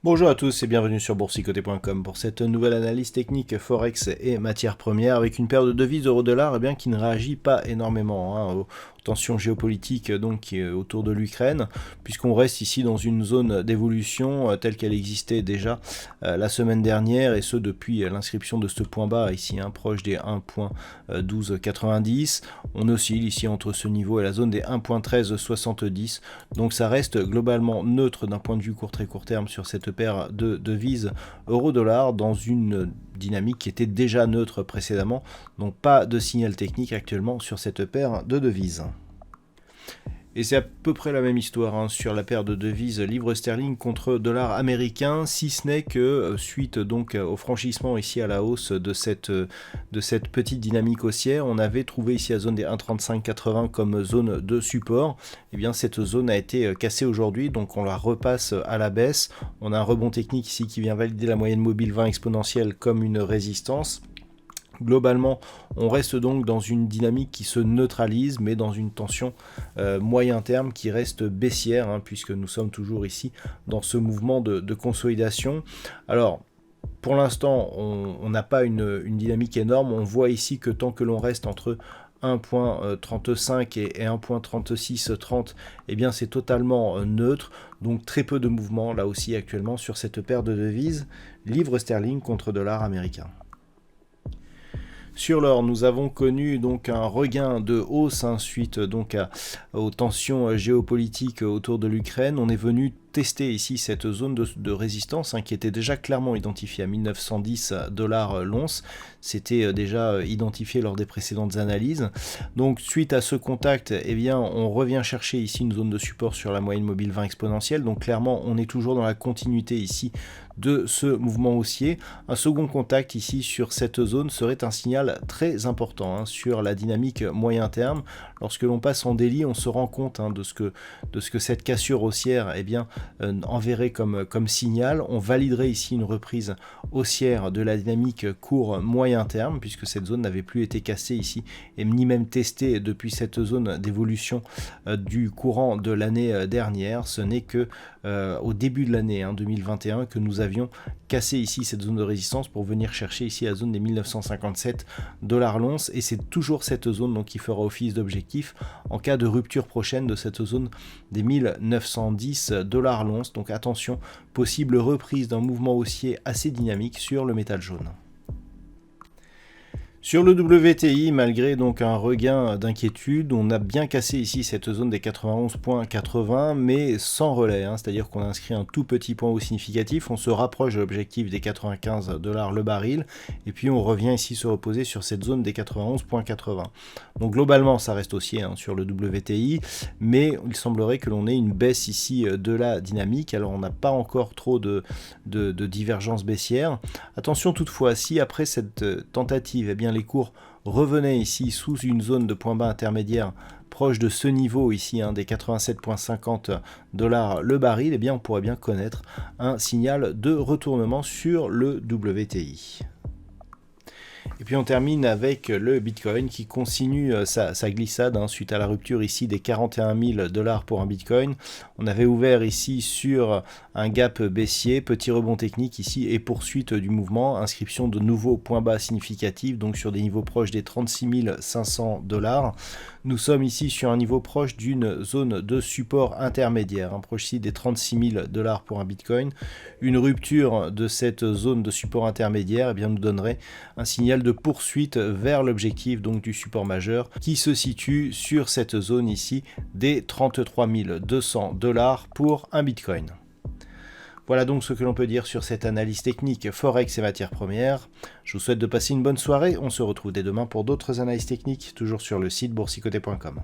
Bonjour à tous et bienvenue sur boursicoté.com pour cette nouvelle analyse technique Forex et matières premières avec une paire de devises euro-dollar qui ne réagit pas énormément aux tensions géopolitiques qui est autour de l'Ukraine, puisqu'on reste ici dans une zone d'évolution telle qu'elle existait déjà la semaine dernière, et ce depuis l'inscription de ce point bas ici proche des 1.1290. On oscille ici entre ce niveau et la zone des 1.1370, donc ça reste globalement neutre d'un point de vue très court terme sur cette paire de devises euro-dollar dans une dynamique qui était déjà neutre précédemment, donc pas de signal technique actuellement sur cette paire de devises. Et c'est à peu près la même histoire sur la paire de devises livre sterling contre dollar américain, si ce n'est que suite donc au franchissement ici à la hausse de cette petite dynamique haussière, on avait trouvé ici la zone des 1,3580 comme zone de support. Et bien cette zone a été cassée aujourd'hui, donc on la repasse à la baisse. On a un rebond technique ici qui vient valider la moyenne mobile 20 exponentielle comme une résistance. Globalement, on reste donc dans une dynamique qui se neutralise, mais dans une tension moyen terme qui reste baissière, puisque nous sommes toujours ici dans ce mouvement de consolidation. Alors, pour l'instant, on n'a pas une dynamique énorme. On voit ici que tant que l'on reste entre 1.35 et 1.3630, eh bien c'est totalement neutre, donc très peu de mouvement là aussi actuellement sur cette paire de devises, livre sterling contre dollar américain. Sur l'or, nous avons connu donc un regain de hausse suite aux tensions géopolitiques autour de l'Ukraine. On est venu tester ici cette zone de résistance qui était déjà clairement identifiée à 1910 $ l'once. C'était déjà identifié lors des précédentes analyses. Donc suite à ce contact, eh bien, on revient chercher ici une zone de support sur la moyenne mobile 20 exponentielle. Donc clairement, on est toujours dans la continuité ici de ce mouvement haussier. Un second contact ici sur cette zone serait un signal très important sur la dynamique moyen terme. Lorsque l'on passe en daily, on se rend compte de ce que cette cassure haussière enverrait comme signal. On validerait ici une reprise haussière de la dynamique court moyen terme, puisque cette zone n'avait plus été cassée ici et ni même testée depuis cette zone d'évolution du courant de l'année dernière. Ce n'est que au début de l'année 2021 que nous avions cassé ici cette zone de résistance pour venir chercher ici la zone des 1957 $ l'once, et c'est toujours cette zone qui fera office d'objectif en cas de rupture prochaine de cette zone des 1910 $ l'once. Donc attention, possible reprise d'un mouvement haussier assez dynamique sur le métal jaune. Sur le WTI, malgré donc un regain d'inquiétude, on a bien cassé ici cette zone des 91,80, mais sans relais, c'est-à-dire qu'on a inscrit un tout petit point haut significatif, on se rapproche de l'objectif des 95 $ le baril, et puis on revient ici se reposer sur cette zone des 91,80. Donc globalement, ça reste haussier sur le WTI, mais il semblerait que l'on ait une baisse ici de la dynamique. Alors on n'a pas encore trop de divergence baissière. Attention toutefois, si après cette tentative, eh bien les cours revenaient ici sous une zone de point bas intermédiaire proche de ce niveau ici des 87,50 $ le baril, eh bien on pourrait bien connaître un signal de retournement sur le WTI. Et puis on termine avec le Bitcoin qui continue sa glissade suite à la rupture ici des 41 000 $ pour un Bitcoin. On avait ouvert ici sur un gap baissier, petit rebond technique ici et poursuite du mouvement, inscription de nouveaux points bas significatifs, donc sur des niveaux proches des 36 500 $. Nous sommes ici sur un niveau proche d'une zone de support intermédiaire, proche ici des 36 000 $ pour un Bitcoin. Une rupture de cette zone de support intermédiaire eh bien, nous donnerait un signal de poursuite vers l'objectif donc du support majeur qui se situe sur cette zone ici des 33 200 $ pour un Bitcoin. Voilà donc ce que l'on peut dire sur cette analyse technique Forex et matières premières. Je vous souhaite de passer une bonne soirée. On se retrouve dès demain pour d'autres analyses techniques, toujours sur le site boursicoté.com.